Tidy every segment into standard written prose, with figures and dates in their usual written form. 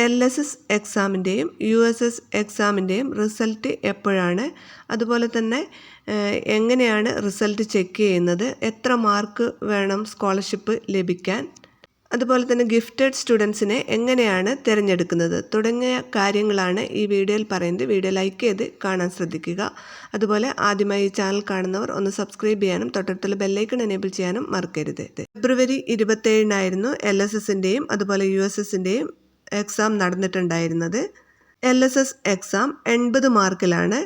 LSS എക്സാമിൻ്റെയും USS എക്സാമിൻ്റെയും result എപ്പോഴാണ്, അതുപോലെ തന്നെ എങ്ങനെയാണ് റിസൾട്ട് ചെക്ക് ചെയ്യുന്നത്, എത്ര മാർക്ക് വേണം സ്കോളർഷിപ്പ് ലഭിക്കാൻ, അതുപോലെ തന്നെ ഗിഫ്റ്റഡ് സ്റ്റുഡൻസിനെ എങ്ങനെയാണ് തിരഞ്ഞെടുക്കുന്നത് തുടങ്ങിയ കാര്യങ്ങളാണ് ഈ വീഡിയോയിൽ പറയുന്നത്. വീഡിയോ ലൈക്ക് ചെയ്ത് കാണാൻ ശ്രദ്ധിക്കുക. അതുപോലെ ആദ്യമായി ഈ ചാനൽ കാണുന്നവർ ഒന്ന് സബ്സ്ക്രൈബ് ചെയ്യാനും തൊട്ടടുത്തുള്ള ബെല്ലൈക്കൺ എനേബിൾ ചെയ്യാനും മറക്കരുത്. ഫെബ്രുവരി 27-നായിരുന്നു LSSൻ്റെയും അതുപോലെ USSൻ്റെയും എക്സാം നടന്നിട്ടുണ്ടായിരുന്നത്. LSS exam 80 മാർക്കിലാണ്.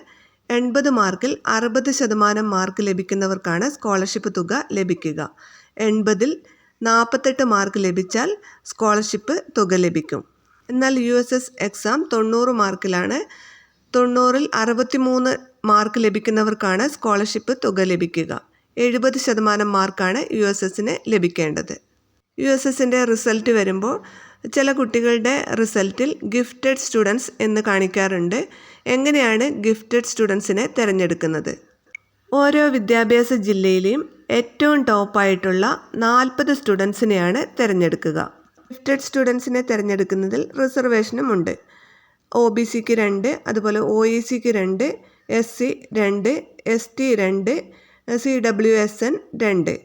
80 മാർക്കിൽ 60% മാർക്ക് ലഭിക്കുന്നവർക്കാണ് സ്കോളർഷിപ്പ് തുക ലഭിക്കുക. 80-ൽ 48 മാർക്ക് ലഭിച്ചാൽ സ്കോളർഷിപ്പ് തുക ലഭിക്കും. എന്നാൽ USS എക്സാം 90 മാർക്കിലാണ്. 90-ൽ 63 മാർക്ക് ലഭിക്കുന്നവർക്കാണ് സ്കോളർഷിപ്പ് തുക ലഭിക്കുക. 70% മാർക്കാണ് USSന് ലഭിക്കേണ്ടത്. USSൻ്റെ റിസൾട്ട് വരുമ്പോൾ ചില കുട്ടികളുടെ റിസൾട്ടിൽ ഗിഫ്റ്റഡ് സ്റ്റുഡൻസ് എന്ന് കാണിക്കാറുണ്ട്. എങ്ങനെയാണ് ഗിഫ്റ്റഡ് സ്റ്റുഡൻസിനെ തിരഞ്ഞെടുക്കുന്നത്? ഓരോ വിദ്യാഭ്യാസ ജില്ലയിലെയും ഏറ്റവും ടോപ്പായിട്ടുള്ള 40 സ്റ്റുഡൻസിനെയാണ് തിരഞ്ഞെടുക്കുക. ഗിഫ്റ്റഡ് സ്റ്റുഡൻസിനെ തിരഞ്ഞെടുക്കുന്നതിൽ റിസർവേഷനും ഉണ്ട്. OBCക്ക് 2, അതുപോലെ OECക്ക് 2, SC 2, ST 2, CWSN 2.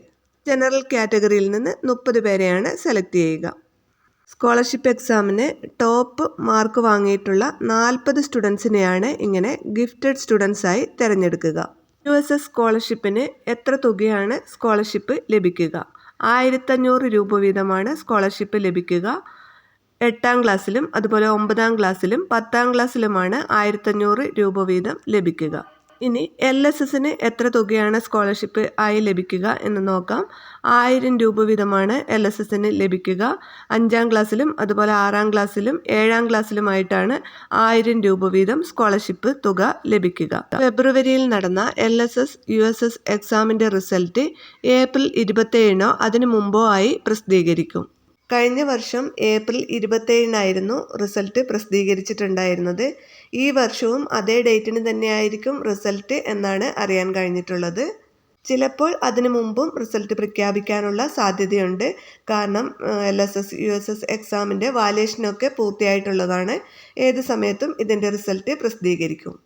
ജനറൽ കാറ്റഗറിയിൽ നിന്ന് 30 പേരെയാണ് സെലക്ട് ചെയ്യുക. സ്കോളർഷിപ്പ് എക്സാമിന് ടോപ്പ് മാർക്ക് വാങ്ങിയിട്ടുള്ള 40 സ്റ്റുഡൻസിനെയാണ് ഇങ്ങനെ ഗിഫ്റ്റഡ് സ്റ്റുഡൻസായി തിരഞ്ഞെടുക്കുക. USS സ്കോളർഷിപ്പിന് എത്ര തുകയാണ് സ്കോളർഷിപ്പ് ലഭിക്കുക? 1500 രൂപ വീതമാണ് സ്കോളർഷിപ്പ് ലഭിക്കുക. 8ാം ക്ലാസ്സിലും അതുപോലെ 9ാം ക്ലാസ്സിലും 10ാം ക്ലാസ്സിലുമാണ് 1500 രൂപ വീതം ലഭിക്കുക. ഇനി LSSന് എത്ര തുകയാണ് സ്കോളർഷിപ്പ് ആയി ലഭിക്കുക എന്ന് നോക്കാം. 1000 രൂപ വീതമാണ് LSSന് ലഭിക്കുക. 5ാം ക്ലാസ്സിലും അതുപോലെ 6ാം ക്ലാസ്സിലും 7ാം ക്ലാസ്സിലുമായിട്ടാണ് 1000 രൂപ വീതം സ്കോളർഷിപ്പ് തുക ലഭിക്കുക. ഫെബ്രുവരിയിൽ നടന്ന LSS USS എക്സാമിൻ്റെ റിസൾട്ട് ഏപ്രിൽ 27-നോ അതിനു മുമ്പോ ആയി പ്രസിദ്ധീകരിക്കും. കഴിഞ്ഞ വർഷം ഏപ്രിൽ 27-നായിരുന്നു റിസൾട്ട് പ്രസിദ്ധീകരിച്ചിട്ടുണ്ടായിരുന്നത്. ഈ വർഷവും അതേ ഡേറ്റിന് തന്നെയായിരിക്കും റിസൾട്ട് എന്നാണ് അറിയാൻ കഴിഞ്ഞിട്ടുള്ളത്. ചിലപ്പോൾ അതിനു മുമ്പും റിസൾട്ട് പ്രഖ്യാപിക്കാനുള്ള സാധ്യതയുണ്ട്. കാരണം LSS USS എക്സാമിൻ്റെ വാല്യുവേഷനൊക്കെ പൂർത്തിയായിട്ടുള്ളതാണ്. ഏത് സമയത്തും ഇതിൻ്റെ റിസൾട്ട് പ്രസിദ്ധീകരിക്കും.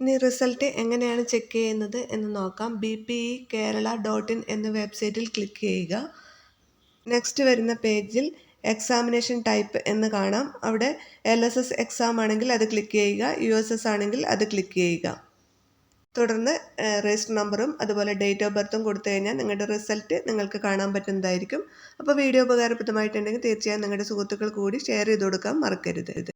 ഇനി റിസൾട്ട് എങ്ങനെയാണ് ചെക്ക് ചെയ്യുന്നത് എന്ന് നോക്കാം. bpekerala.in എന്ന വെബ്സൈറ്റിൽ ക്ലിക്ക് ചെയ്യുക. നെക്സ്റ്റ് വരുന്ന പേജിൽ എക്സാമിനേഷൻ ടൈപ്പ് എന്ന് കാണാം. അവിടെ LSS എക്സാം ആണെങ്കിൽ അത് ക്ലിക്ക് ചെയ്യുക, USS ആണെങ്കിൽ അത് ക്ലിക്ക് ചെയ്യുക. തുടർന്ന് രജിസ്റ്റർ നമ്പറും അതുപോലെ ഡേറ്റ് ഓഫ് ബർത്തും കൊടുത്തു കഴിഞ്ഞാൽ നിങ്ങളുടെ റിസൾട്ട് നിങ്ങൾക്ക് കാണാൻ പറ്റുന്നതായിരിക്കും. അപ്പോൾ വീഡിയോ ഉപകാരപ്രദമായിട്ടുണ്ടെങ്കിൽ തീർച്ചയായും നിങ്ങളുടെ സുഹൃത്തുക്കൾ കൂടി ഷെയർ ചെയ്ത് കൊടുക്കാൻ മറക്കരുത്.